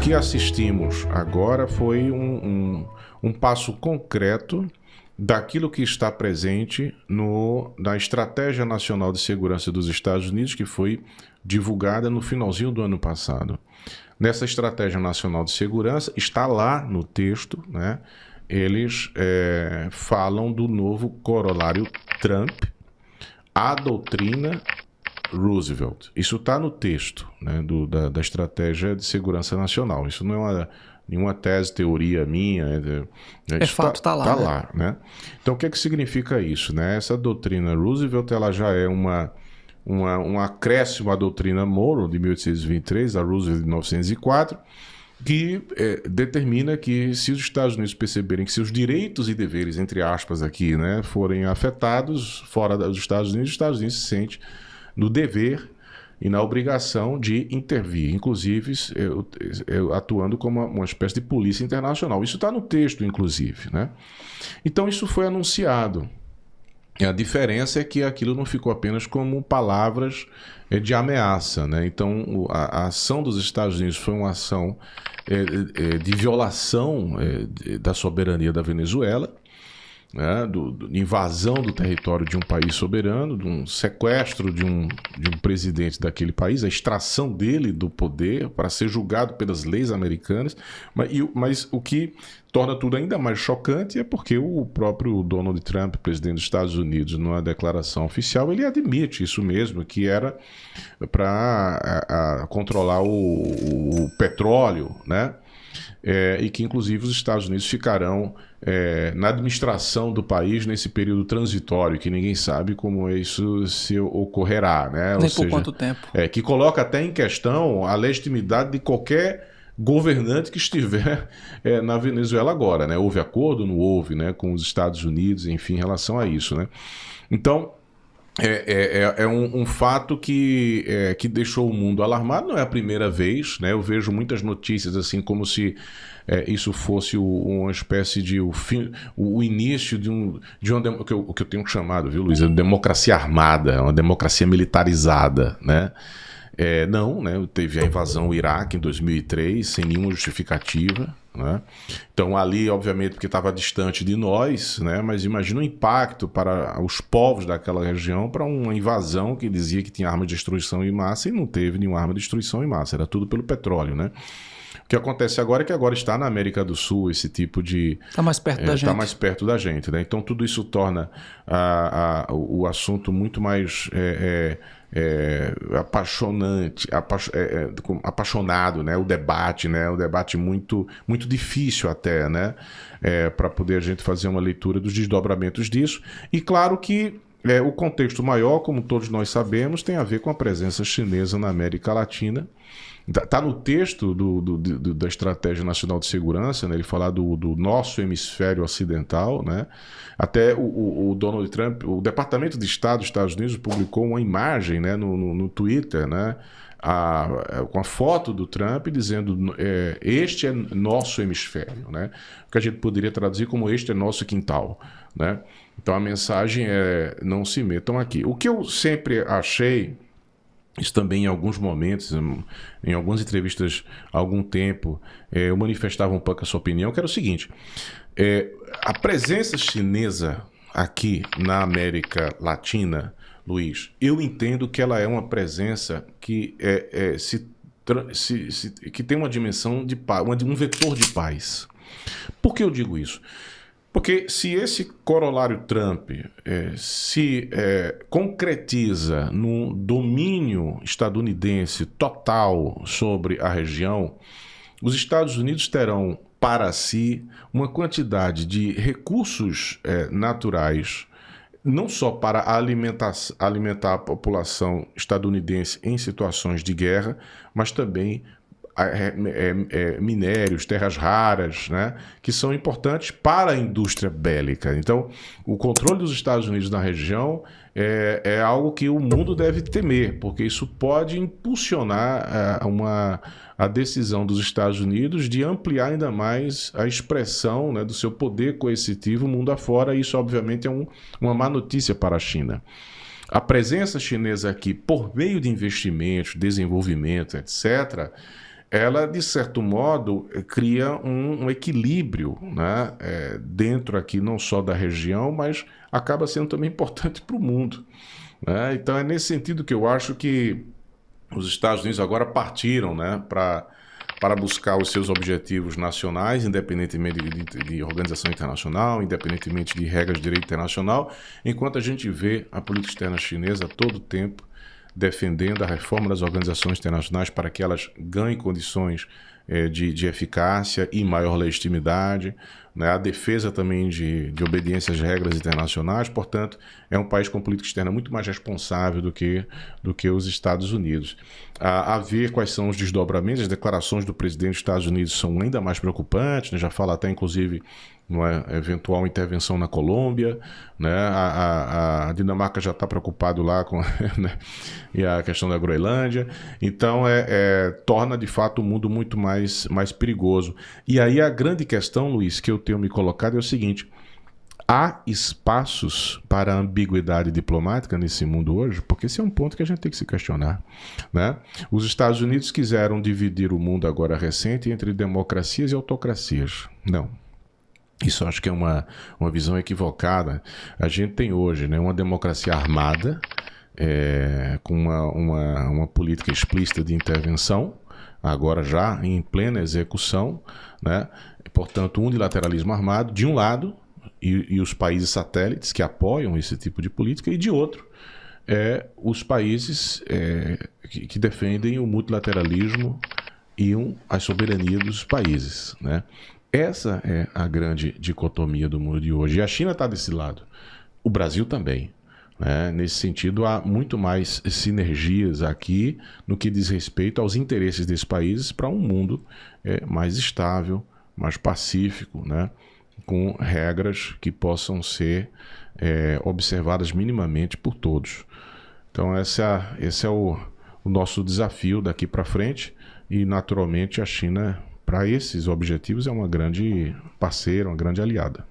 que assistimos agora foi um passo concreto daquilo que está presente na Estratégia Nacional de Segurança dos Estados Unidos, que foi divulgada no finalzinho do ano passado. Nessa Estratégia Nacional de Segurança, está lá no texto, né? Eles falam do novo corolário Trump, a doutrina Roosevelt. Isso está no texto, né, da Estratégia de Segurança Nacional. Isso não é nenhuma tese, teoria minha. É fato, está lá. Está lá, né? Então, o que significa isso, né? Essa doutrina Roosevelt, ela já é um acréscimo à doutrina Monroe, de 1823, a Roosevelt de 1904, que determina que se os Estados Unidos perceberem que seus direitos e deveres, entre aspas aqui, né, forem afetados fora dos Estados Unidos se sente no dever e na obrigação de intervir, inclusive atuando como uma espécie de polícia internacional. Isso está no texto, inclusive, né? Então isso foi anunciado. A diferença é que aquilo não ficou apenas como palavras de ameaça, né? Então a ação dos Estados Unidos foi uma ação de violação da soberania da Venezuela, né, de invasão do território de um país soberano, de um sequestro de um presidente daquele país, a extração dele do poder para ser julgado pelas leis americanas. Mas o que torna tudo ainda mais chocante é porque o próprio Donald Trump, presidente dos Estados Unidos, numa declaração oficial, ele admite isso mesmo, que era para controlar o petróleo, né? E que inclusive os Estados Unidos ficarão na administração do país nesse período transitório, que ninguém sabe como isso se ocorrerá, né? Nem por quanto tempo. Que coloca até em questão a legitimidade de qualquer governante que estiver na Venezuela agora, né? Houve acordo, não houve, né, com os Estados Unidos, enfim, em relação a isso, né? Então é um fato que deixou o mundo alarmado. Não é a primeira vez, né? Eu vejo muitas notícias assim como se isso fosse uma espécie de o início de o que eu tenho chamado, viu, Luiz, de democracia armada, uma democracia militarizada, né? Não, né? Teve a invasão ao Iraque em 2003 sem nenhuma justificativa, né? Então ali, obviamente, porque estava distante de nós, né? Mas imagina o impacto para os povos daquela região para uma invasão que dizia que tinha arma de destruição em massa e não teve nenhuma arma de destruição em massa, era tudo pelo petróleo, né? O que acontece agora é que agora está na América do Sul esse tipo de... Está mais perto da gente. Está mais perto da gente, né? Então tudo isso torna o assunto muito mais apaixonante, apaixonado, né? O debate, né? O debate muito, muito difícil até, né? Para poder a gente fazer uma leitura dos desdobramentos disso. E claro que o contexto maior, como todos nós sabemos, tem a ver com a presença chinesa na América Latina. Está no texto da Estratégia Nacional de Segurança, né? Ele fala do nosso hemisfério ocidental, né? Até o Donald Trump, o Departamento de Estado dos Estados Unidos publicou uma imagem, né, no Twitter, né? Com a foto do Trump dizendo este é nosso hemisfério, né? O que a gente poderia traduzir como este é nosso quintal, né? Então a mensagem é não se metam aqui. O que eu sempre achei, isso também em alguns momentos, em algumas entrevistas há algum tempo, eu manifestava um pouco a sua opinião, que era o seguinte: a presença chinesa aqui na América Latina, Luiz, eu entendo que ela é uma presença que, que tem uma dimensão de paz, um vetor de paz. Por que eu digo isso? Porque se esse corolário Trump se concretiza no domínio estadunidense total sobre a região, os Estados Unidos terão para si uma quantidade de recursos naturais, não só para alimentar a população estadunidense em situações de guerra, mas também minérios, terras raras, né, que são importantes para a indústria bélica. Então, o controle dos Estados Unidos na região é algo que o mundo deve temer, porque isso pode impulsionar a decisão dos Estados Unidos de ampliar ainda mais a expressão, né, do seu poder coercitivo mundo afora. Isso, obviamente, é uma má notícia para a China. A presença chinesa aqui, por meio de investimentos, desenvolvimento, etc., ela, de certo modo, cria um equilíbrio, né, dentro aqui não só da região, mas acaba sendo também importante para o mundo, né? Então é nesse sentido que eu acho que os Estados Unidos agora partiram, né, para buscar os seus objetivos nacionais, independentemente de organização internacional, independentemente de regras de direito internacional, enquanto a gente vê a política externa chinesa a todo tempo defendendo a reforma das organizações internacionais para que elas ganhem condições de eficácia e maior legitimidade, né? A defesa também de obediência às regras internacionais. Portanto, é um país com política externa muito mais responsável do que os Estados Unidos. A ver quais são os desdobramentos, as declarações do presidente dos Estados Unidos são ainda mais preocupantes, né? Já fala até, inclusive, uma eventual intervenção na Colômbia, né? A Dinamarca já está preocupado lá com né? E a questão da Groenlândia. Então, torna, de fato, o mundo muito mais perigoso. E aí a grande questão, Luiz, que eu tenho me colocado é o seguinte: há espaços para ambiguidade diplomática nesse mundo hoje? Porque esse é um ponto que a gente tem que se questionar, né? Os Estados Unidos quiseram dividir o mundo agora recente entre democracias e autocracias. Não. Isso acho que é uma visão equivocada. A gente tem hoje, né, uma democracia armada, com uma política explícita de intervenção, agora já em plena execução, né? Portanto, unilateralismo armado, de um lado, e os países satélites que apoiam esse tipo de política, e de outro, os países que defendem o multilateralismo e a soberania dos países, né? Essa é a grande dicotomia do mundo de hoje. E a China está desse lado. O Brasil também, né? Nesse sentido, há muito mais sinergias aqui no que diz respeito aos interesses desses países para um mundo mais estável, mais pacífico, né? Com regras que possam ser observadas minimamente por todos. Então, esse é o nosso desafio daqui para frente. E, naturalmente, a China, para esses objetivos, é uma grande parceira, uma grande aliada.